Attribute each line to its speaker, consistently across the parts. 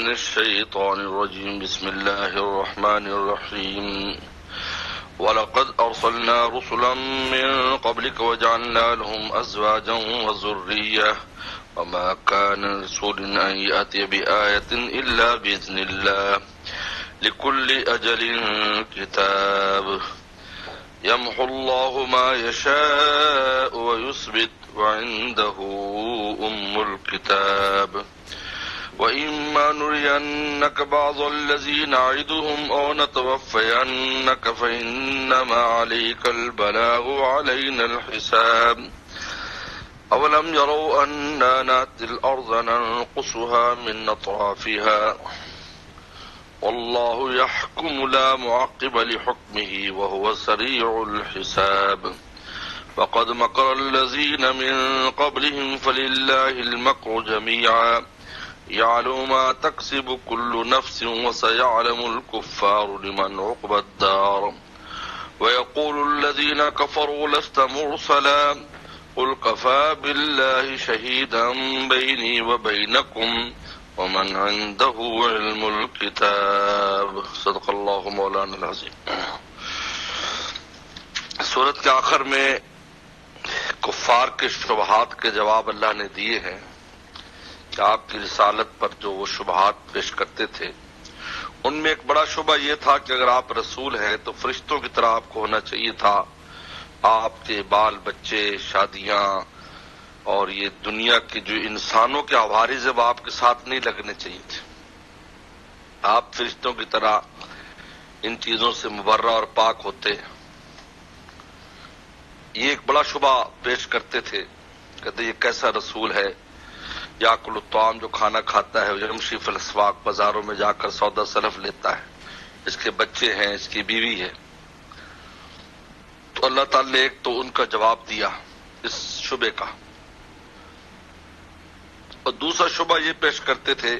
Speaker 1: من الشيطان الرجيم بسم الله الرحمن الرحيم ولقد أرسلنا رسلا من قبلك وجعلنا لهم أزواجا وذرية وما كان رسول أن يأتي بآية إلا بإذن الله لكل أجل كتاب يمحو الله ما يشاء ويثبت وعنده أم الكتاب وإما نرينك بعض الذين نعدهم أو نتوفينك فإنما عليك البلاغ وعلينا الحساب أولم يروا أنا نأتي الأرض ننقصها من أطرافها والله يحكم لا معقب لحكمه وهو سريع الحساب وقد مكر الذين من قبلهم فلله المكر جميعا يعلم ما تكسب كل نفس وسيعلم الكفار لمن عقبى الدار ويقول الذين كفروا لست مرسلا قل كفى بالله شهيدا بيني وبينكم ومن عنده علم الكتاب صدق اللہ مولانا العظیم۔ سورت کے آخر میں کفار کے شبہات کے جواب اللہ نے دیے ہیں کہ آپ کی رسالت پر جو وہ شبہات پیش کرتے تھے ان میں ایک بڑا شبہ یہ تھا کہ اگر آپ رسول ہیں تو فرشتوں کی طرح آپ کو ہونا چاہیے تھا، آپ کے بال بچے شادیاں اور یہ دنیا کے جو انسانوں کے عوارض وہ آپ کے ساتھ نہیں لگنے چاہیے تھے، آپ فرشتوں کی طرح ان چیزوں سے مبرہ اور پاک ہوتے۔ یہ ایک بڑا شبہ پیش کرتے تھے، کہتے یہ کیسا رسول ہے، یاکل الطعام جو کھانا کھاتا ہے، یمشی فی الاسواق بازاروں میں جا کر سودا سلف لیتا ہے، اس کے بچے ہیں، اس کی بیوی ہے۔ تو اللہ تعالی نے ایک تو ان کا جواب دیا اس شبے کا، اور دوسرا شبہ یہ پیش کرتے تھے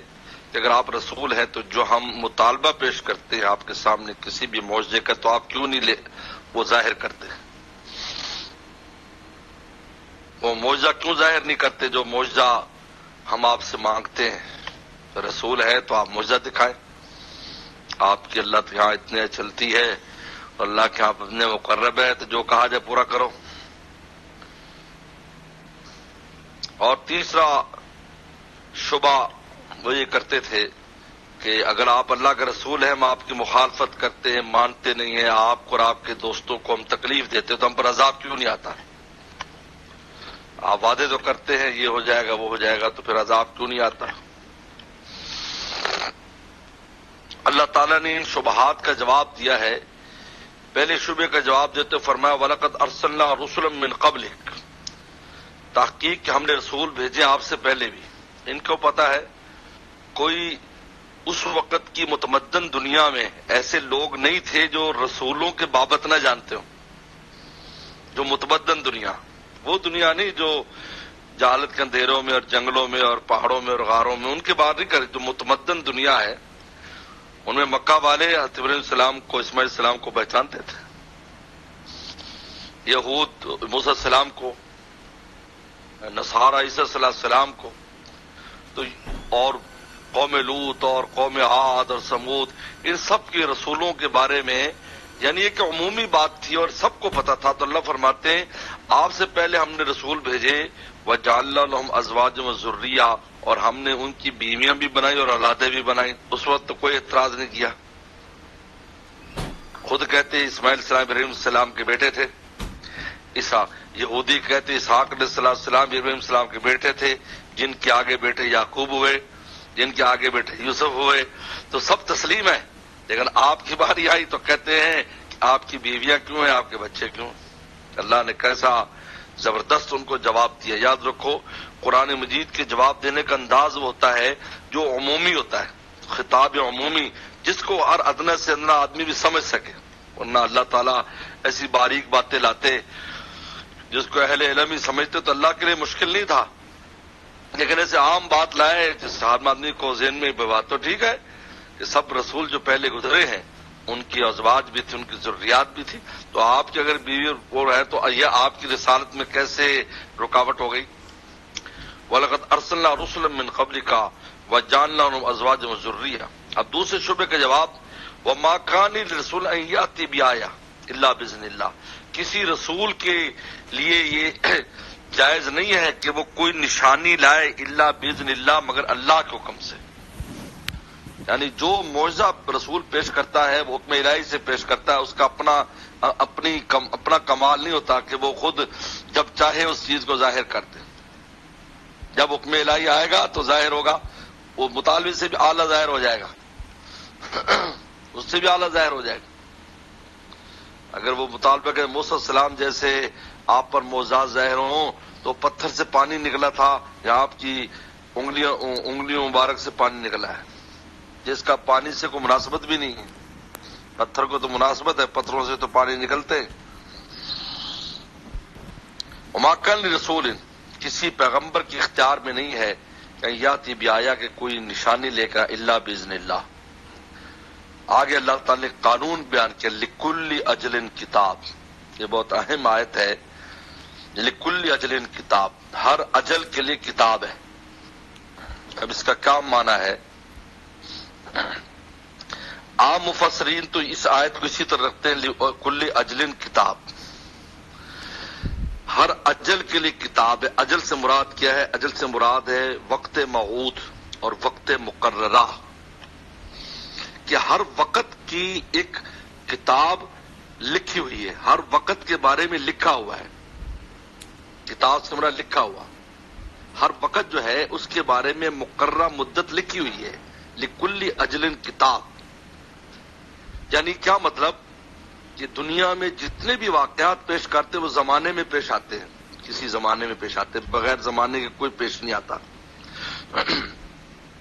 Speaker 1: کہ اگر آپ رسول ہیں تو جو ہم مطالبہ پیش کرتے ہیں آپ کے سامنے کسی بھی معجزے کا تو آپ کیوں نہیں وہ ظاہر کرتے، وہ معجزہ کیوں ظاہر نہیں کرتے جو معجزہ ہم آپ سے مانگتے ہیں؟ رسول ہے تو آپ معجزہ دکھائیں، آپ کی اللہ کے یہاں اتنے چلتی ہے اور اللہ کے یہاں اتنے مقرب ہے تو جو کہا جائے پورا کرو۔ اور تیسرا شبہ وہ یہ کرتے تھے کہ اگر آپ اللہ کے رسول ہیں، ہم آپ کی مخالفت کرتے ہیں، مانتے نہیں ہیں، آپ کو اور آپ کے دوستوں کو ہم تکلیف دیتے تو ہم پر عذاب کیوں نہیں آتا؟ آپ وعدے تو کرتے ہیں یہ ہو جائے گا وہ ہو جائے گا تو پھر عذاب کیوں نہیں آتا؟ اللہ تعالیٰ نے ان شبہات کا جواب دیا ہے۔ پہلے شبے کا جواب دیتے فرمایا وَلَقَدْ أَرْسَلْنَا رُسُلًا مِّن قَبْلِكَ، تحقیق کہ ہم نے رسول بھیجے آپ سے پہلے بھی۔ ان کو پتا ہے کوئی اس وقت کی متمدن دنیا میں ایسے لوگ نہیں تھے جو رسولوں کے بابت نہ جانتے ہوں۔ جو متمدن دنیا، وہ دنیا نہیں جو جہالت کے اندھیروں میں اور جنگلوں میں اور پہاڑوں میں اور غاروں میں، ان کے بات نہیں کرے۔ جو متمدن دنیا ہے ان میں مکہ والے حضرت ابراہیم السلام کو، اسماعیل السلام کو پہچانتے تھے، یہود موسیٰ السلام کو، نصارہ عیسیٰ صلی اللہ علیہ وسلم کو، تو اور قوم لوط اور قوم عاد اور سمود، ان سب کے رسولوں کے بارے میں یعنی ایک عمومی بات تھی اور سب کو پتا تھا۔ تو اللہ فرماتے ہیں آپ سے پہلے ہم نے رسول بھیجے وَجَعَلْنَا لَهُمْ أَزْوَاجًا وَذُرِّيَّةً، اور ہم نے ان کی بیویاں بھی بنائی اور اولادیں بھی بنائی۔ اس وقت تو کوئی اعتراض نہیں کیا۔ خود کہتے اسماعیل السلام ابراہیم السلام کے بیٹے تھے، یہودی کہتے اسحاق علیہ السلام ابراہیم السلام کے بیٹے تھے، جن کے آگے بیٹے یعقوب ہوئے، جن کے آگے بیٹے یوسف ہوئے، تو سب تسلیم ہے۔ لیکن آپ کی باری آئی تو کہتے ہیں کہ آپ کی بیویاں کیوں ہیں، آپ کے بچے کیوں؟ اللہ نے کیسا زبردست ان کو جواب دیا۔ یاد رکھو قرآن مجید کے جواب دینے کا انداز وہ ہوتا ہے جو عمومی ہوتا ہے، خطاب عمومی جس کو ہر ادنیٰ سے ادنیٰ آدمی بھی سمجھ سکے، ورنہ اللہ تعالیٰ ایسی باریک باتیں لاتے جس کو اہل علم ہی سمجھتے تو اللہ کے لیے مشکل نہیں تھا، لیکن ایسے عام بات لائے جس ہر آدمی کو ذہن میں بات تو ٹھیک ہے کہ سب رسول جو پہلے گزرے ہیں ان کی ازواج بھی تھی، ان کی ضروریات بھی تھی، تو آپ کی اگر بیوی وہ ہے تو یہ آپ کی رسالت میں کیسے رکاوٹ ہو گئی؟ وَلَقَدْ أَرْسَلْنَا رُسُلًا مِّن قَبْلِكَ، وجعلنا لهم ازواجا وذريہ. اب دوسرے شعبے کا جواب وما کان للرسول ان یاتی بآیہ الا باذن اللہ. کسی رسول کے لیے یہ جائز نہیں ہے کہ وہ کوئی نشانی لائے الا باذن اللہ مگر اللہ کے حکم سے. یعنی جو معجزہ رسول پیش کرتا ہے وہ حکم الہی سے پیش کرتا ہے، اس کا اپنا کمال نہیں ہوتا کہ وہ خود جب چاہے اس چیز کو ظاہر کر دے. جب حکم الہی آئے گا تو ظاہر ہوگا، وہ مطالبے سے بھی اعلیٰ ظاہر ہو جائے گا، اس سے بھی اعلیٰ ظاہر ہو جائے گا. اگر وہ مطالبہ کہ موسیٰ علیہ السلام جیسے آپ پر معجزات ظاہر ہوں تو پتھر سے پانی نکلا تھا یا آپ کی انگلیوں مبارک سے پانی نکلا ہے، جس کا پانی سے کوئی مناسبت بھی نہیں ہے. پتھر کو تو مناسبت ہے، پتھروں سے تو پانی نکلتے. وما کان لرسول، کسی پیغمبر کے اختیار میں نہیں ہے کہ یاتی بآیہ کہ کوئی نشانی لے کر الا باذن اللہ. آگے اللہ تعالی نے قانون بیان کیا لکل اجل کتاب. یہ بہت اہم آیت ہے. لکل اجل کتاب، ہر اجل کے لیے کتاب ہے. اب اس کا کیا معنی ہے؟ عام مفسرین تو اس آیت کو اسی طرح رکھتے ہیں کل اجل کتاب، ہر اجل کے لیے کتاب ہے. اجل سے مراد کیا ہے؟ اجل سے مراد ہے وقت موعود اور وقت مقررہ، کہ ہر وقت کی ایک کتاب لکھی ہوئی ہے، ہر وقت کے بارے میں لکھا ہوا ہے. کتاب سے مراد لکھا ہوا، ہر وقت جو ہے اس کے بارے میں مقررہ مدت لکھی ہوئی ہے. لکل اجل کتاب یعنی کیا مطلب؟ کہ دنیا میں جتنے بھی واقعات پیش کرتے وہ زمانے میں پیش آتے ہیں، کسی زمانے میں پیش آتے ہیں، بغیر زمانے کے کوئی پیش نہیں آتا.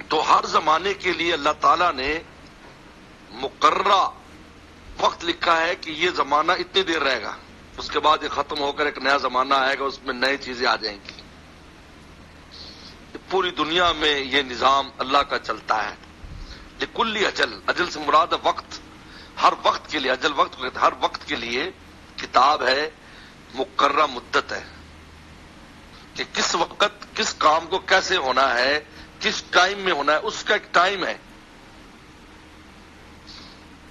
Speaker 1: تو ہر زمانے کے لیے اللہ تعالیٰ نے مقررہ وقت لکھا ہے کہ یہ زمانہ اتنی دیر رہے گا، اس کے بعد یہ ختم ہو کر ایک نیا زمانہ آئے گا، اس میں نئی چیزیں آ جائیں گی. پوری دنیا میں یہ نظام اللہ کا چلتا ہے. لکل اجل، اجل سے مراد ہے وقت، ہر وقت کے لیے. اجل وقت کو کہتے ہیں، ہر وقت کے لیے کتاب ہے، مقررہ مدت ہے کہ کس وقت کس کام کو کیسے ہونا ہے، کس ٹائم میں ہونا ہے. اس کا ایک ٹائم ہے،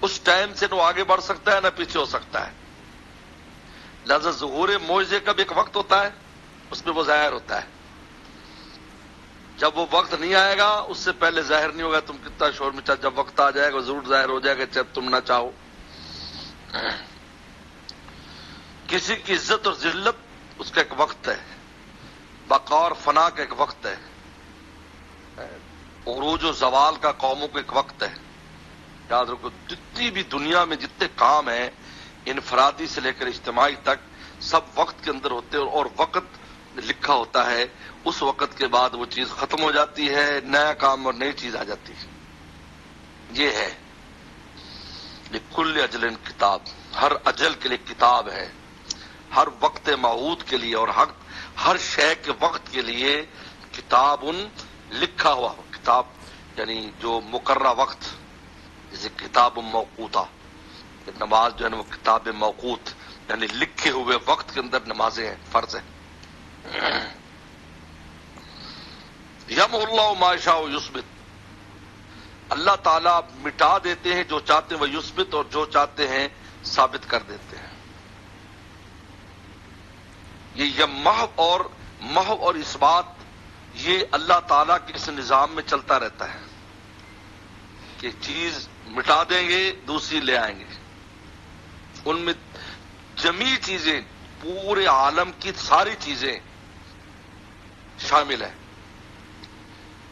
Speaker 1: اس ٹائم سے نہ آگے بڑھ سکتا ہے نہ پیچھے ہو سکتا ہے. لہذا ظہور معجزے کا بھی ایک وقت ہوتا ہے، اس میں وہ ظاہر ہوتا ہے. جب وہ وقت نہیں آئے گا اس سے پہلے ظاہر نہیں ہوگا، تم کتنا شور مچا. جب وقت آ جائے گا ضرور ظاہر ہو جائے گا جب تم نہ چاہو. کسی کی عزت اور ذلت اس کا ایک وقت ہے، بقا اور فنا کا ایک وقت ہے، عروج و زوال کا قوموں کا ایک وقت ہے. یاد رکھو جتنی بھی دنیا میں جتنے کام ہیں انفرادی سے لے کر اجتماعی تک سب وقت کے اندر ہوتے ہیں، اور وقت لکھا ہوتا ہے. اس وقت کے بعد وہ چیز ختم ہو جاتی ہے، نیا کام اور نئی چیز آ جاتی ہے. یہ ہے لکل اجل کتاب، ہر اجل کے لیے کتاب ہے، ہر وقت موعود کے لیے اور ہر شے کے وقت کے لیے کتاب لکھا ہوا. کتاب یعنی جو مقررہ وقت، جیسے کتاب موقوتہ، نماز جو ہے نا وہ کتاب موقوت یعنی لکھے ہوئے وقت کے اندر نمازیں ہیں، فرض ہیں. یمحو اللہ ما یشاء ویثبت، اللہ تعالیٰ مٹا دیتے ہیں جو چاہتے ہیں وہ یثبت، اور جو چاہتے ہیں ثابت کر دیتے ہیں. یہ محو اور اثبات یہ اللہ تعالیٰ کے اس نظام میں چلتا رہتا ہے کہ چیز مٹا دیں گے دوسری لے آئیں گے. ان میں جمیع چیزیں، پورے عالم کی ساری چیزیں شامل ہیں.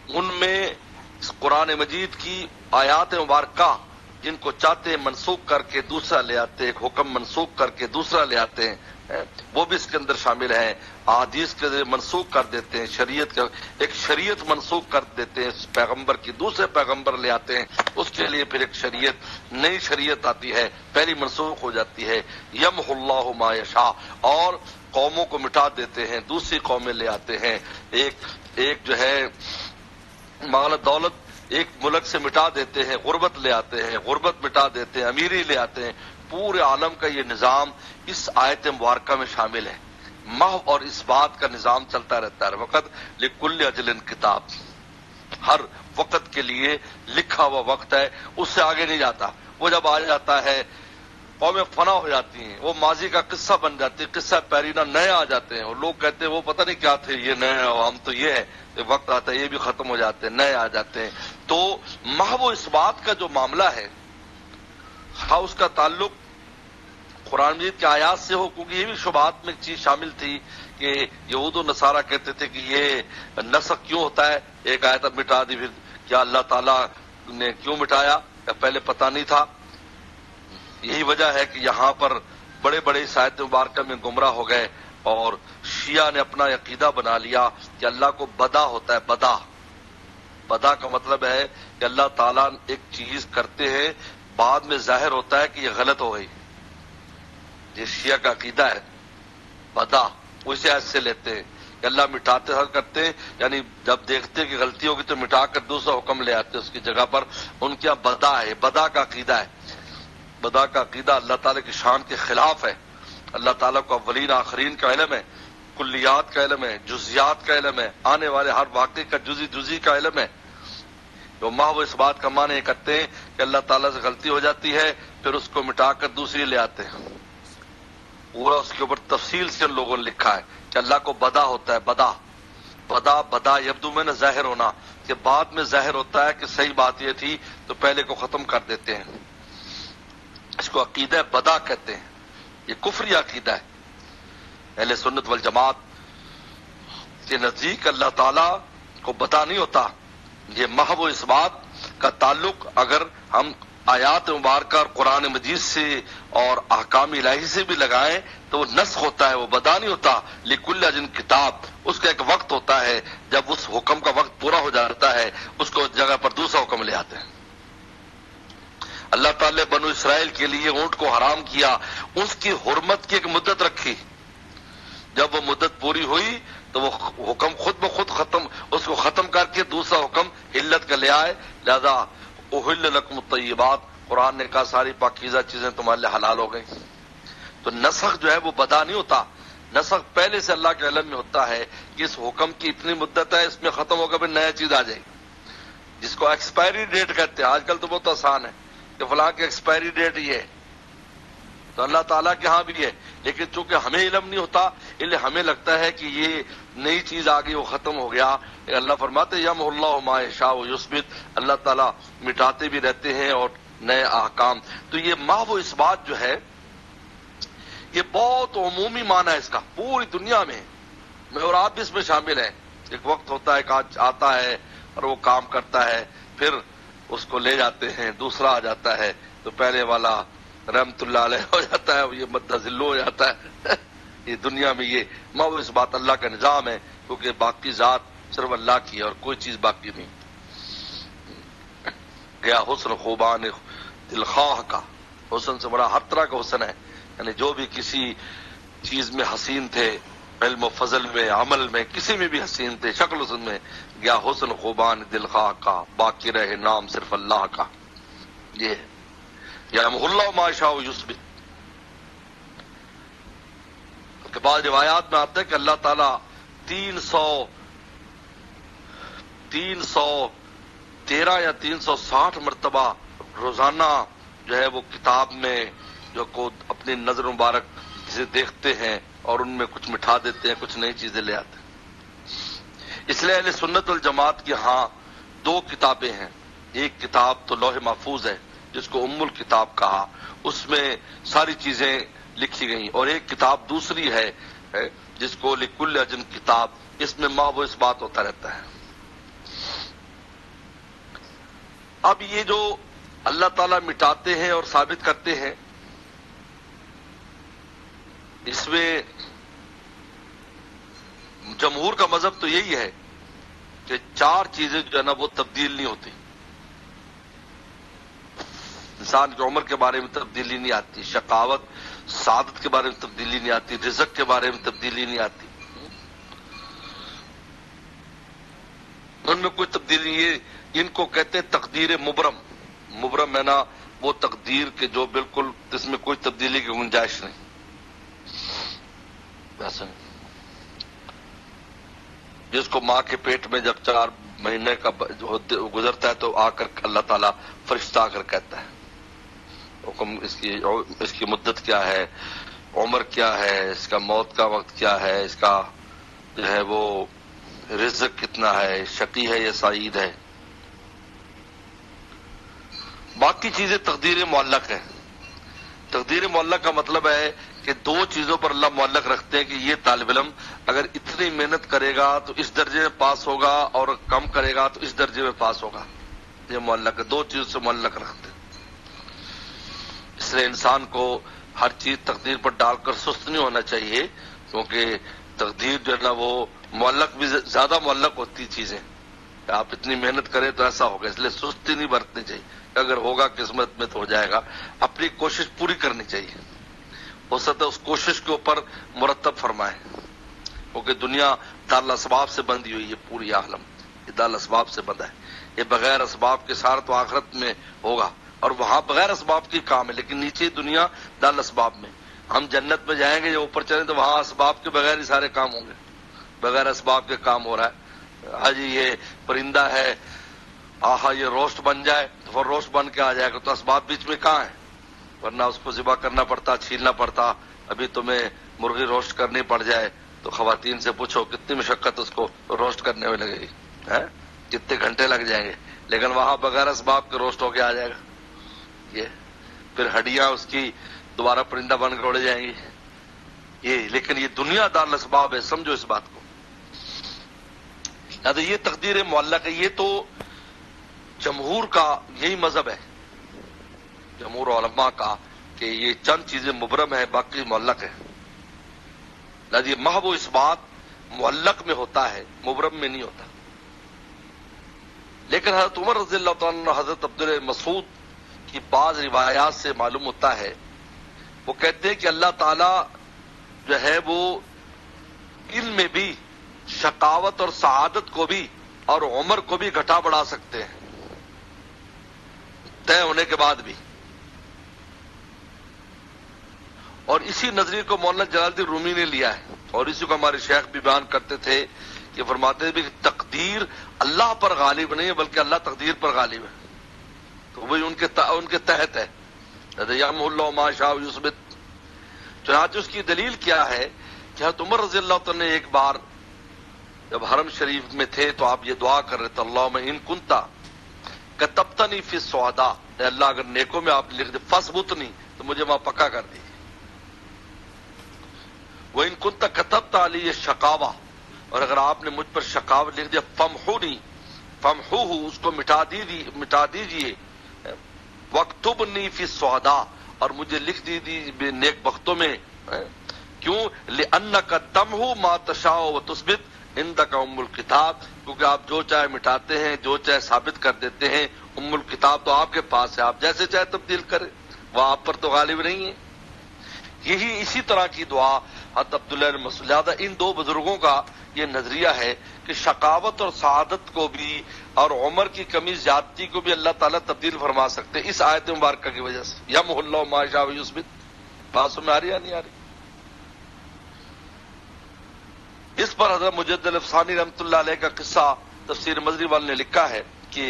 Speaker 1: ان میں قرآن مجید کی آیات مبارکہ جن کو چاہتے ہیں منسوخ کر کے دوسرا لے آتے ہیں، ایک حکم منسوخ کر کے دوسرا لے آتے ہیں، وہ بھی اس کے اندر شامل ہیں. احادیث کے منسوخ کر دیتے ہیں، شریعت کا ایک شریعت منسوخ کر دیتے ہیں، پیغمبر کی دوسرے پیغمبر لے آتے ہیں، اس کے لیے پھر ایک شریعت نئی شریعت آتی ہے، پہلی منسوخ ہو جاتی ہے. یمحو اللہ ما یشاء، اور قوموں کو مٹا دیتے ہیں، دوسری قومیں لے آتے ہیں. ایک جو ہے مال دولت ایک ملک سے مٹا دیتے ہیں، غربت لے آتے ہیں، غربت مٹا دیتے ہیں، امیری لے آتے ہیں. پورے عالم کا یہ نظام اس آیت مبارکہ میں شامل ہے. محو اور اثبات کا نظام چلتا رہتا ہے. وقت لکل اجل کتاب، ہر وقت کے لیے لکھا ہوا وقت ہے، اس سے آگے نہیں جاتا. وہ جب آ جاتا ہے قومیں فنا ہو جاتی ہیں، وہ ماضی کا قصہ بن جاتی ہے، قصہ پیرینہ نئے آ جاتے ہیں، اور لوگ کہتے ہیں وہ پتہ نہیں کیا تھے، یہ نئے ہیں، ہم تو یہ ہے. وقت آتا ہے یہ بھی ختم ہو جاتے ہیں، نئے آ جاتے ہیں. تو محو اس بات کا جو معاملہ ہے، ہاں اس کا تعلق قرآن مجید کے آیات سے ہو، کیونکہ یہ بھی شبہات میں ایک چیز شامل تھی کہ یہود و نصارہ کہتے تھے کہ یہ نسخ کیوں ہوتا ہے، ایک آیت اب مٹا دی، پھر کیا اللہ تعالیٰ نے کیوں مٹایا، یا پہلے پتہ نہیں تھا. یہی وجہ ہے کہ یہاں پر بڑے بڑے اس آیت مبارکہ میں گمراہ ہو گئے، اور شیعہ نے اپنا عقیدہ بنا لیا کہ اللہ کو بدا ہوتا ہے. بدا کا مطلب ہے کہ اللہ تعالیٰ ایک چیز کرتے ہیں، بعد میں ظاہر ہوتا ہے کہ یہ غلط ہو گئی. یہ شیعہ کا عقیدہ ہے بدا، اسے ایسے لیتے ہیں کہ اللہ مٹاتے حق کرتے ہیں، یعنی جب دیکھتے کہ غلطی ہوگی تو مٹا کر دوسرا حکم لے آتے اس کی جگہ پر. ان کے یہاں بدا ہے، بدا کا عقیدہ ہے. بدا کا عقیدہ اللہ تعالیٰ کی شان کے خلاف ہے. اللہ تعالیٰ کو اولین آخرین کا علم ہے، کلیات کا علم ہے، جزیات کا علم ہے، آنے والے ہر واقعے کا جزی کا علم ہے. تو محو اس بات کا معنی یہ کرتے ہیں کہ اللہ تعالیٰ سے غلطی ہو جاتی ہے، پھر اس کو مٹا کر دوسری لے آتے ہیں. پورا اس کے اوپر تفصیل سے ان لوگوں نے لکھا ہے کہ اللہ کو بدا ہوتا ہے. بدا یبدو میں نہ ظاہر ہونا، کہ بعد میں ظاہر ہوتا ہے کہ صحیح بات یہ تھی تو پہلے کو ختم کر دیتے ہیں. اس کو عقیدہ بدا کہتے ہیں. یہ کفری عقیدہ ہے. اہل سنت والجماعت کے نزدیک اللہ تعالیٰ کو بدا نہیں ہوتا. یہ محو اس بات کا تعلق اگر ہم آیات مبارکہ اور قرآن مجید سے اور احکام الہی سے بھی لگائیں تو وہ نسخ ہوتا ہے، وہ بدا نہیں ہوتا. لکل اجل کتاب، اس کا ایک وقت ہوتا ہے، جب اس حکم کا وقت پورا ہو جاتا ہے اس کو جگہ پر دوسرا حکم لے آتے ہیں. اللہ تعالیٰ نے بنو اسرائیل کے لیے اونٹ کو حرام کیا، اس کی حرمت کی ایک مدت رکھی. جب وہ مدت پوری ہوئی تو وہ حکم خود بخود ختم، اس کو ختم کر کے دوسرا حکم علت کا لے آئے. لہذا احل لکم الطیبات، قرآن نے کہا ساری پاکیزہ چیزیں تمہارے لیے حلال ہو گئی. تو نسخ جو ہے وہ بدا نہیں ہوتا. نسخ پہلے سے اللہ کے علم میں ہوتا ہے کہ اس حکم کی اتنی مدت ہے، اس میں ختم ہوگا پھر نیا چیز آ جائے گی، جس کو ایکسپائری ڈیٹ کہتے ہیں. آج کل تو بہت آسان ہے کہ فلاں کی ایکسپائری ڈیٹ یہ ہے، تو اللہ تعالیٰ کے ہاں بھی ہے. لیکن چونکہ ہمیں علم نہیں ہوتا اس لیے ہمیں لگتا ہے کہ یہ نئی چیز آ گئی، وہ ختم ہو گیا. اللہ فرماتے یمحو اللہ ما یشاء ویثبت، اللہ تعالیٰ مٹاتے بھی رہتے ہیں اور نئے احکام. تو یہ محو اس بات جو ہے یہ بہت عمومی معنی ہے اس کا پوری دنیا میں اور آپ بھی اس میں شامل ہیں. ایک وقت ہوتا ہے کہ آتا ہے اور وہ کام کرتا ہے، پھر اس کو لے جاتے ہیں، دوسرا آ جاتا ہے تو پہلے والا رحمت اللہ علیہ ہو جاتا ہے، یہ متذل ہو جاتا ہے. یہ دنیا میں یہ محو اس بات اللہ کا نظام ہے، کیونکہ باقی ذات صرف اللہ کی ہے اور کوئی چیز باقی نہیں. گیا حسن خوبان دلخواہ کا، حسن سے بڑا ہر طرح کا حسن ہے، یعنی جو بھی کسی چیز میں حسین تھے، علم و فضل میں، عمل میں، کسی میں بھی حسین تھے، شکل حسن میں. گیا حسن خوبان دلخواہ کا، باقی رہے نام صرف اللہ کا. یہ یمحو اللہ ما یشاء ویثبت. کے بعد روایات میں آتا ہے کہ اللہ تعالیٰ 313 یا 360 مرتبہ روزانہ جو ہے وہ کتاب میں جو کو اپنی نظر مبارک سے دیکھتے ہیں اور ان میں کچھ مٹھا دیتے ہیں، کچھ نئی چیزیں لے آتے ہیں. اس لیے اہل سنت والجماعت کے ہاں 2 کتابیں ہیں. ایک کتاب تو لوح محفوظ ہے جس کو ام الکتاب کہا، اس میں ساری چیزیں لکھی گئیں، اور ایک کتاب دوسری ہے جس کو لکل اجن کتاب، اس میں محو اس بات ہوتا رہتا ہے. اب یہ جو اللہ تعالیٰ مٹاتے ہیں اور ثابت کرتے ہیں، اس میں جمہور کا مذہب تو یہی ہے کہ 4 چیزیں جو ہے نا وہ تبدیل نہیں ہوتی. انسان کی عمر کے بارے میں تبدیلی نہیں آتی، شقاوت سعادت کے بارے میں تبدیلی نہیں آتی، رزق کے بارے میں تبدیلی نہیں آتی، ان میں کوئی تبدیلی. یہ ان کو کہتے ہیں تقدیر مبرم. مبرم ہے نا وہ تقدیر کے جو بالکل اس میں کوئی تبدیلی کی گنجائش نہیں. ایسا نہیں جس کو ماں کے پیٹ میں جب 4 مہینے کا گزرتا ہے تو آ کر اللہ تعالیٰ فرشتہ آ کر کہتا ہے حکم اس کی مدت کیا ہے، عمر کیا ہے، اس کا موت کا وقت کیا ہے، اس کا جو ہے وہ رزق کتنا ہے، شقی ہے یا سعید ہے. باقی چیزیں تقدیر معلق ہیں. تقدیر معلق کا مطلب ہے کہ دو چیزوں پر اللہ معلق رکھتے ہیں کہ یہ طالب علم اگر اتنی محنت کرے گا تو اس درجے میں پاس ہوگا اور کم کرے گا تو اس درجے میں پاس ہوگا. یہ معلق ہے، دو چیزوں سے معلق رکھتے ہیں. اس لیے انسان کو ہر چیز تقدیر پر ڈال کر سست نہیں ہونا چاہیے، کیونکہ تقدیر جو ہے نا وہ معلق بھی زیادہ معلق ہوتی چیزیں. آپ اتنی محنت کریں تو ایسا ہوگا، اس لیے سستی نہیں برتنی چاہیے. اگر ہوگا قسمت میں تو ہو جائے گا. اپنی کوشش پوری کرنی چاہیے، ہو سکتا ہے اس کوشش کے اوپر مرتب فرمائے، کیونکہ دنیا دار الاسباب سے بندھی ہوئی ہے. پوری عالم یہ دار الاسباب سے بندھا ہے. یہ بغیر اسباب کے سارا تو آخرت میں ہوگا، اور وہاں بغیر اسباب کی کام ہے، لیکن نیچے دنیا دار الاسباب میں. ہم جنت میں جائیں گے، جو اوپر چلیں تو وہاں اسباب کے بغیر ہی سارے کام ہوں گے. بغیر اسباب کے کام ہو رہا ہے. ہاں جی یہ پرندہ ہے، آہا یہ روسٹ بن جائے تو پھر روسٹ بن کے آ جائے گا، تو اسباب بیچ میں کہاں ہے؟ ورنہ اس کو ذبح کرنا پڑتا، چھیلنا پڑتا. ابھی تمہیں مرغی روسٹ کرنی پڑ جائے تو خواتین سے پوچھو کتنی مشقت اس کو روسٹ کرنے میں لگے گی، کتنے گھنٹے لگ جائیں گے. لیکن وہاں بغیر اسباب کے روسٹ ہو کے آ جائے گا. یہ پھر ہڈیاں اس کی دوبارہ پرندہ بن کے اڑ جائیں گی. لیکن یہ دنیا دار الاسباب ہے، سمجھو اس بات کو. یہ تقدیر معلق ہے. یہ تو جمہور کا یہی مذہب ہے، جمہور علماء کا، کہ یہ چند چیزیں مبرم ہیں باقی معلق ہے. یہ محض اس بات معلق میں ہوتا ہے، مبرم میں نہیں ہوتا. لیکن حضرت عمر رضی اللہ تعالیٰ عنہ، حضرت عبداللہ مسعود کی بعض روایات سے معلوم ہوتا ہے، وہ کہتے ہیں کہ اللہ تعالی جو ہے وہ علم میں بھی شقاوت اور سعادت کو بھی اور عمر کو بھی گھٹا بڑھا سکتے ہیں طے ہونے کے بعد بھی. اور اسی نظریے کو مولانا جلال الدین رومی نے لیا ہے، اور اسی کو ہمارے شیخ بھی بیان کرتے تھے کہ فرماتے تھے کہ تقدیر اللہ پر غالب نہیں ہے بلکہ اللہ تقدیر پر غالب ہے. تو وہی ان کے تحت ہے. یامح اللہ ما شاء یثبت. چنانچہ اس کی دلیل کیا ہے کہ حضرت عمر رضی اللہ تعالیٰ نے ایک بار جب حرم شریف میں تھے تو آپ یہ دعا کر رہے تھے، اللہم ان کنتا کتبتنی فی السعداء، اے اللہ اگر نیکوں میں آپ لکھ دے فثبتنی تو مجھے وہاں پکا کر دیجیے. وَإِن كُنْتَ كَتَبْتَ عَلِيَّ الشَّقَاوَةَ، اور اگر آپ نے مجھ پر شقاوت لکھ دیا فَمْحُونِي فَمْحُوهُ، اس کو مٹا دیجیے. وَاكْتُبْنِي فِي السُّعَدَاء، اور مجھے لکھ دیجیے نیک بختوں میں. کیوں؟ لِأَنَّكَ تَمْحُو مَا تَشَاءُ وَتُثْبِتُ عِندَكَ أُمُّ الْكِتَابِ، کیونکہ آپ جو چاہے مٹاتے ہیں، جو چاہے ثابت کر دیتے ہیں. ام الکتاب تو آپ کے پاس ہے، آپ جیسے چاہے تبدیل کریں، وہ آپ پر تو غالب نہیں ہے. اسی طرح کی دعا حضرت عبداللہ مسعود. لہٰذا ان دو بزرگوں کا یہ نظریہ ہے کہ شقاوت اور سعادت کو بھی اور عمر کی کمی زیادتی کو بھی اللہ تعالیٰ تبدیل فرما سکتے ہیں اس آیت مبارکہ کی وجہ سے. یمحو اللہ ما یشاء ویثبت. بات سمجھ میں آ رہی ہے نہیں آ رہی؟ اس پر حضرت مجد الافسانی رحمۃ اللہ علیہ کا قصہ تفسیر مظری والے نے لکھا ہے کہ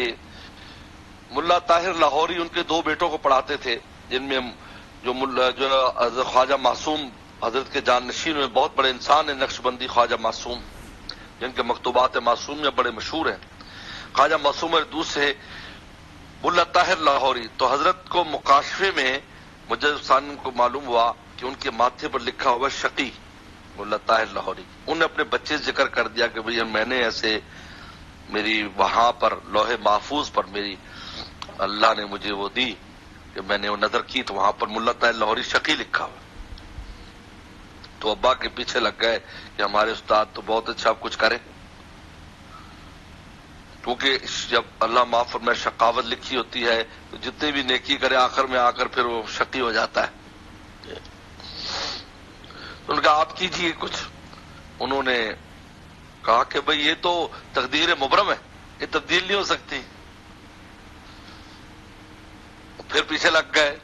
Speaker 1: ملا طاہر لاہوری ان کے دو بیٹوں کو پڑھاتے تھے، جن میں جو حضرت خواجہ معصوم حضرت کے جانشین میں بہت بڑے انسان ہیں، نقش بندی خواجہ معصوم، جن کے مکتوبات معصوم میں بڑے مشہور ہیں. خواجہ معصوم اور دوسرے ملا طاہر لاہوری. تو حضرت کو مکاشفے میں مجد الافسانی کو معلوم ہوا کہ ان کے ماتھے پر لکھا ہوا شقی ملا طاہر لاہوری. انہوں نے اپنے بچے سے ذکر کر دیا کہ بھئی میں نے ایسے میری وہاں پر لوح محفوظ پر میری اللہ نے مجھے وہ دی کہ میں نے وہ نظر کی تو وہاں پر ملا طاہر لاہوری شقی لکھا ہوا. تو ابا کے پیچھے لگ گئے کہ ہمارے استاد تو بہت اچھا کچھ کرے، کیونکہ جب اللہ معاف فرمائے شقاوت لکھی ہوتی ہے تو جتنے بھی نیکی کرے آخر میں آ کر پھر وہ شقی ہو جاتا ہے. تو ان کا آپ کیجیے کچھ. انہوں نے کہا کہ بھئی یہ تو تقدیر مبرم ہے، یہ تبدیل نہیں ہو سکتی. پھر پیچھے لگ گئے،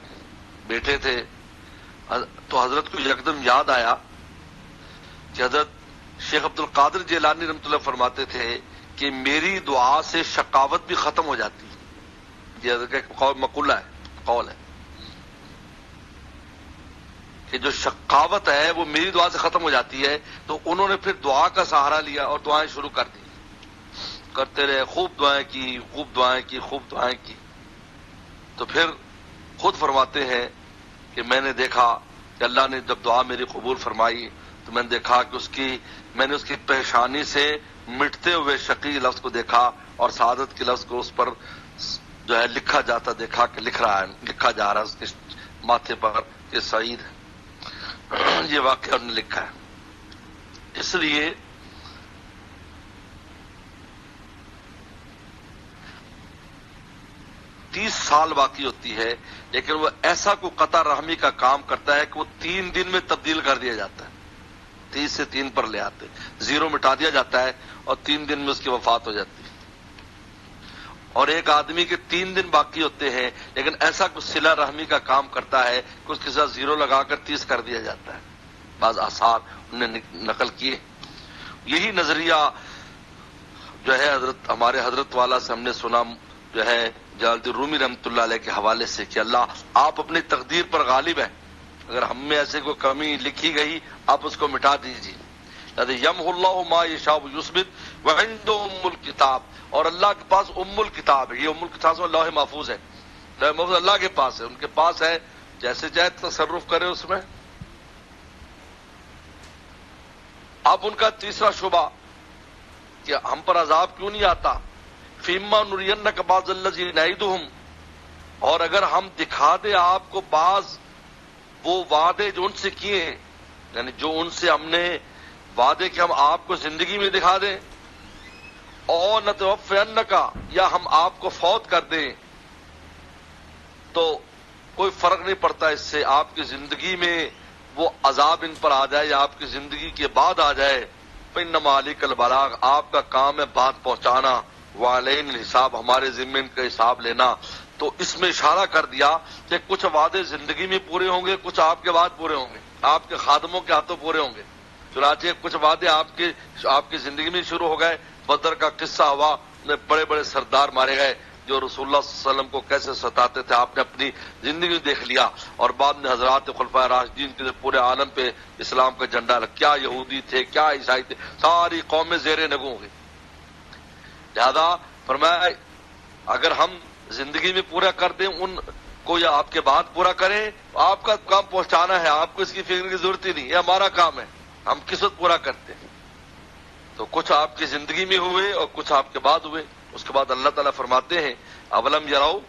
Speaker 1: بیٹھے تھے. تو حضرت کو یکدم یاد آیا کہ حضرت شیخ عبد القادر جیلانی رحمۃ اللہ فرماتے تھے کہ میری دعا سے شقاوت بھی ختم ہو جاتی ہے. یہ مقولہ ہے، قول ہے کہ جو شقاوت ہے وہ میری دعا سے ختم ہو جاتی ہے. تو انہوں نے پھر دعا کا سہارا لیا اور دعائیں شروع کر دی، کرتے رہے، خوب دعائیں کی، خوب دعائیں کی، خوب دعائیں کی. تو پھر خود فرماتے ہیں کہ میں نے دیکھا کہ اللہ نے جب دعا میری قبول فرمائی تو میں نے دیکھا کہ میں نے اس کی پیشانی سے مٹتے ہوئے شقی لفظ کو دیکھا اور سعادت کے لفظ کو اس پر جو ہے لکھا جاتا دیکھا کہ لکھا جا رہا ہے اس کے ماتھے پر کہ سعید ہے. یہ واقعہ انہوں نے لکھا ہے. اس لیے تیس سال باقی ہوتی ہے، لیکن وہ ایسا کو قطع رحمی کا کام کرتا ہے کہ وہ 3 دن میں تبدیل کر دیا جاتا ہے. 30 سے 3 پر لے آتے، 0 مٹا دیا جاتا ہے اور 3 دن میں اس کی وفات ہو جاتی ہے. اور ایک آدمی کے 3 دن باقی ہوتے ہیں، لیکن ایسا کچھ صلہ رحمی کا کام کرتا ہے کہ اس کے ساتھ 0 لگا کر 30 کر دیا جاتا ہے. بعض آثار انہوں نے نقل کیے. یہی نظریہ جو ہے ہمارے حضرت والا سے ہم نے سنا، جو ہے جلال الدین رومی رحمۃ اللہ علیہ کے حوالے سے کہ اللہ آپ اپنی تقدیر پر غالب ہیں، اگر ہم میں ایسے کوئی کمی لکھی گئی آپ اس کو مٹا دیجیے. یمحو اللہ ما یشاء یثبت وعنده ام الکتاب، اور اللہ کے پاس ام الکتاب ہے. یہ ام الکتاب میں لوح محفوظ ہے، لوح محفوظ اللہ کے پاس ہے، ان کے پاس ہے، جیسے چاہے تصرف کرے اس میں. اب ان کا تیسرا شبہ کہ ہم پر عذاب کیوں نہیں آتا، فیما نرینک بعض الذی نعدہم، اور اگر ہم دکھا دیں آپ کو بعض وہ وعدے جو ان سے کیے ہیں، یعنی جو ان سے ہم نے وعدے کہ ہم آپ کو زندگی میں دکھا دیں، اور نتوفینک، یا ہم آپ کو فوت کر دیں، تو کوئی فرق نہیں پڑتا اس سے، آپ کی زندگی میں وہ عذاب ان پر آ جائے یا آپ کی زندگی کے بعد آ جائے. فإنما علیک البلاغ، آپ کا کام ہے بات پہنچانا، وعلینا الحساب، ہمارے ذمے ان کا حساب لینا. تو اس میں اشارہ کر دیا کہ کچھ وعدے زندگی میں پورے ہوں گے، کچھ آپ کے بعد پورے ہوں گے، آپ کے خادموں کے ہاتھوں پورے ہوں گے. چنانچہ کچھ وعدے آپ کی زندگی میں شروع ہو گئے. بدر کا قصہ ہوا، بڑے بڑے سردار مارے گئے جو رسول اللہ صلی اللہ علیہ وسلم کو کیسے ستاتے تھے، آپ نے اپنی زندگی میں دیکھ لیا. اور بعد میں حضرات خلفائے راشدین کے پورے عالم پہ اسلام کا جھنڈا لگا، کیا یہودی تھے، کیا عیسائی تھے، ساری قومیں زیر نگوں گئی. لہذا فرمایا اگر ہم زندگی میں پورا کر دیں ان کو یا آپ کے بعد پورا کریں، آپ کا کام پہنچانا ہے، آپ کو اس کی فکر کی ضرورت ہی نہیں، یہ ہمارا کام ہے، ہم کس وقت پورا کرتے ہیں. تو کچھ آپ کی زندگی میں ہوئے اور کچھ آپ کے بعد ہوئے. اس کے بعد اللہ تعالیٰ فرماتے ہیں اولم یراؤ،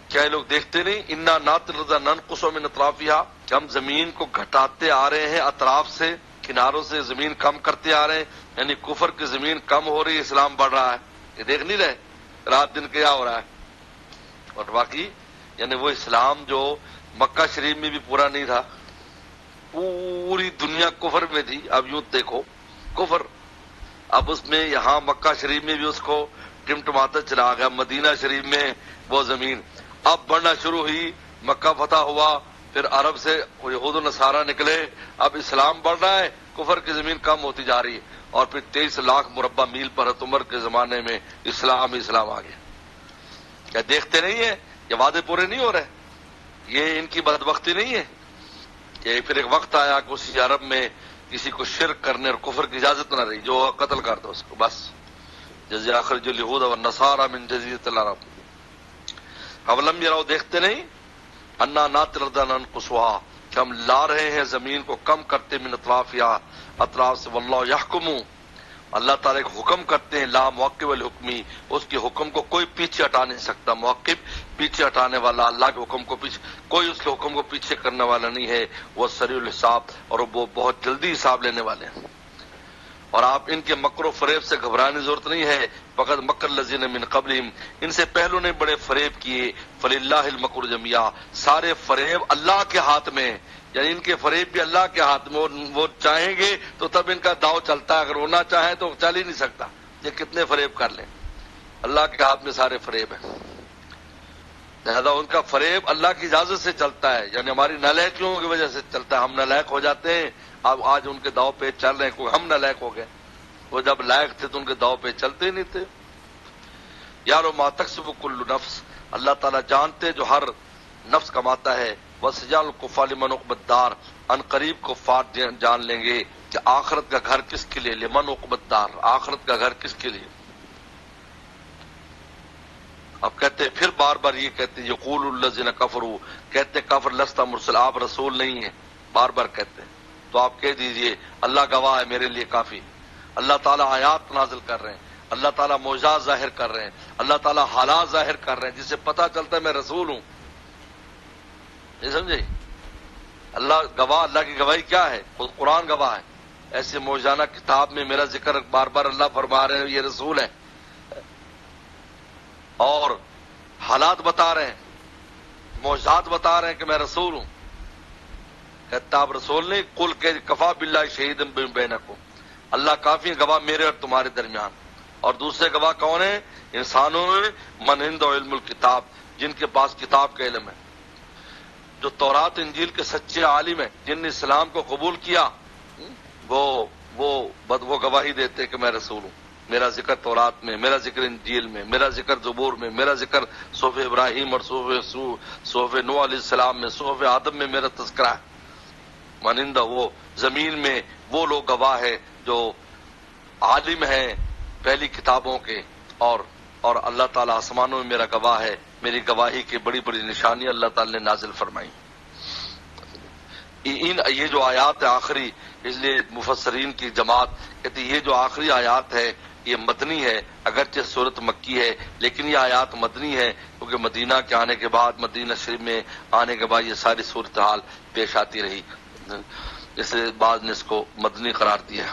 Speaker 1: کیا یہ لوگ دیکھتے نہیں، انا ناترضا ننقص من اطرافها، کہ ہم زمین کو گھٹاتے آ رہے ہیں اطراف سے، کناروں سے زمین کم کرتے آ رہے ہیں. یعنی کفر کی زمین کم ہو رہی ہے، اسلام بڑھ رہا ہے. یہ دیکھ نہیں رہے رات دن کیا ہو رہا ہے. اور باقی یعنی وہ اسلام جو مکہ شریف میں بھی پورا نہیں تھا، پوری دنیا کفر میں تھی. اب یوں دیکھو کفر، اب اس میں یہاں مکہ شریف میں بھی اس کو ٹمٹماتا چلا گیا. مدینہ شریف میں وہ زمین اب بڑھنا شروع ہوئی، مکہ فتح ہوا، پھر عرب سے یہود و نصارہ نکلے، اب اسلام بڑھ رہا ہے، کفر کی زمین کم ہوتی جا رہی ہے. اور پھر 23 لاکھ مربع میل پر حضرت عمر کے زمانے میں اسلام آ گیا. کیا دیکھتے نہیں ہیں یہ وعدے پورے نہیں ہو رہے؟ یہ ان کی بدبختی نہیں ہے کہ پھر ایک وقت آیا کہ اسی عرب میں کسی کو شرک کرنے اور کفر کی اجازت نہ رہی، جو قتل کر دو اس کو بس. جزی اخرج اليہود والنصارى من جزیرۃ العرب. اولم یراؤ، دیکھتے نہیں، انا ناترضا ننقصها، کہ ہم لا رہے ہیں زمین کو کم کرتے، من اطراف سے، واللہ یحکم، اللہ تعالیٰ ایک حکم کرتے ہیں، لا موقف الحکمی، اس کے حکم کو کوئی پیچھے ہٹا نہیں سکتا. موقف پیچھے ہٹانے والا، اللہ کے حکم کو پیچھے، کوئی اس کے حکم کو پیچھے کرنے والا نہیں ہے. وہ سریع الحساب، اور وہ بہت جلدی حساب لینے والے ہیں. اور آپ ان کے مکر و فریب سے گھبرانے کی ضرورت نہیں ہے. فقط مکر الذین من قبلہم، ان سے پہلوں نے بڑے فریب کیے. فللہ المکر جمیعا، سارے فریب اللہ کے ہاتھ میں، یعنی ان کے فریب بھی اللہ کے ہاتھ میں. وہ چاہیں گے تو تب ان کا داؤ چلتا ہے، اگر وہ نہ چاہیں تو چل ہی نہیں سکتا. یہ کتنے فریب کر لیں، اللہ کے ہاتھ میں سارے فریب ہیں. لہذا ان کا فریب اللہ کی اجازت سے چلتا ہے، یعنی ہماری نالائکیوں کی وجہ سے چلتا ہے. ہم نالائق ہو جاتے ہیں. اب آج ان کے داؤ پہ چل رہے ہیں، کوئی ہم نالائق ہو گئے. وہ جب لائق تھے تو ان کے داؤ پہ چلتے ہی نہیں تھے. یارو ما تکسب کل نفس، اللہ تعالیٰ جانتے جو ہر نفس کماتا ہے. وسجال الکفار لمن عقبى الدار، ان قریب کفار جان لیں گے کہ آخرت کا گھر کس کے لیے. لمن عقبى الدار، آخرت کا گھر کس کے لیے. اب کہتے پھر بار بار یہ کہتے یقول الذین کفروا، کہتے کافر لست مرسل، آپ رسول نہیں ہیں، بار بار کہتے ہیں. تو آپ کہہ دیجئے اللہ گواہ ہے میرے لیے کافی. اللہ تعالیٰ آیات نازل کر رہے ہیں، اللہ تعالیٰ معجزات ظاہر کر رہے ہیں، اللہ تعالیٰ حالات ظاہر کر رہے ہیں، جس سے پتہ چلتا ہے میں رسول ہوں. یہ سمجھے؟ اللہ گواہ، اللہ کی گواہی کیا ہے؟ خود قرآن گواہ ہے. ایسے موجزانہ کتاب میں میرا ذکر بار بار اللہ فرما رہے ہیں یہ رسول ہے، اور حالات بتا رہے ہیں، معجزات بتا رہے ہیں کہ میں رسول ہوں. کہتا آپ رسول نہیں، قل کہ کفا باللہ شہیدا بینکم، اللہ کافی گواہ میرے اور تمہارے درمیان. اور دوسرے گواہ کون ہیں؟ انسانوں میں من عنده علم الکتاب، جن کے پاس کتاب کا علم ہے، جو تورات انجیل کے سچے عالم ہیں، جن نے اسلام کو قبول کیا، وہ گواہی دیتے کہ میں رسول ہوں. میرا ذکر تورات میں، میرا ذکر انجیل میں، میرا ذکر زبور میں، میرا ذکر صحف ابراہیم اور صحف نوح علیہ السلام میں، صحف آدم میں میرا تذکرہ ہے. مانندہ وہ زمین میں وہ لوگ گواہ ہے جو عالم ہیں پہلی کتابوں کے، اور اللہ تعالیٰ آسمانوں میں میرا گواہ ہے. میری گواہی کی بڑی بڑی نشانی اللہ تعالیٰ نے نازل فرمائی. یہ جو آیات ہے آخری، اس لیے مفسرین کی جماعت کہتی یہ جو آخری آیات ہے یہ مدنی ہے، اگرچہ صورت مکی ہے لیکن یہ آیات مدنی ہے، کیونکہ مدینہ کے آنے کے بعد، مدینہ شریف میں آنے کے بعد یہ ساری صورتحال پیش آتی رہی، اس لیے بعض نے اس کو مدنی قرار دیا.